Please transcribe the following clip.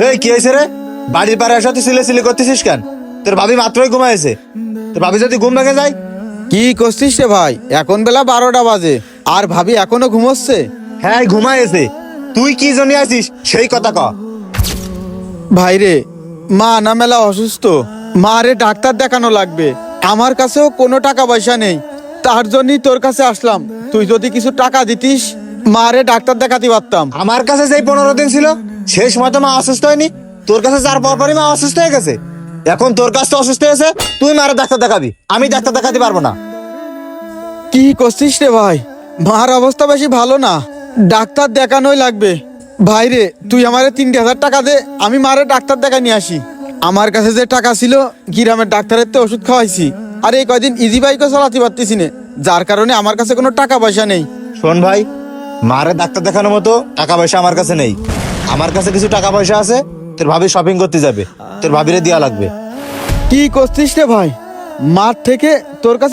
এই কি হয়েছে রে? বাড়ির পাড়ে এসে তুই সিলে করতেছিস কেন? তোর ভাবি মাত্রই ঘুমাইছে। তোর ভাবি যদি ঘুম ভেঙে যায়? কি করছিস রে ভাই? এখন বেলা 12টা বাজে আর ভাবি এখনো ঘুমোচ্ছে? হ্যাঁ ঘুমাইছে। তুই কি জন্য আছিস সেই কথা ক। ভাই রে, মা না মেলা অসুস্থ, মা রে ডাক্তার দেখানো লাগবে। আমার কাছেও কোনো টাকা পয়সা নেই, তার জন্যই তোর কাছে আসলাম। তুই যদি কিছু টাকা দিতিস, মা রে ডাক্তার দেখাতে পারতাম। আমার কাছে যেই 15 দিন ছিল সেই সময় তো মা অসুস্থ হয়নি। তোর কাছে যার পরপরই মা অসুস্থ হয়ে গেছে। এখন তোর কাছে অসুস্থ হয়েছে, তুই মারে ডাক্তার দেখাবি, আমি ডাক্তার দেখাতে পারবো না। কি করছিস রে ভাই? মার অবস্থা বেশি ভালো না, ডাক্তার দেখানোই লাগবে। ভাই রে, তুই আমারে 3,000 টাকা দে, আমি মারে ডাক্তার দেখাই নিয়ে আসি। আমার কাছে যে টাকা ছিল গ্রামের ডাক্তারের তো ওষুধ খাওয়াইছি, আর এই কয়দিন ইজি বাইকও চালাতে পারতেছি না, যার কারণে আমার কাছে কোনো টাকা পয়সা নেই। শোন ভাই, মারে ডাক্তার দেখানোর মতো টাকা পয়সা আমার কাছে নেই। আমার কাছে কিছু টাকা পয়সা আছে, তোর ভাবি শপিং করতে যাবে, তোর ভাবিরে দেয়া লাগবে। কি করছিস রে ভাই? মার থেকে তোর কাছে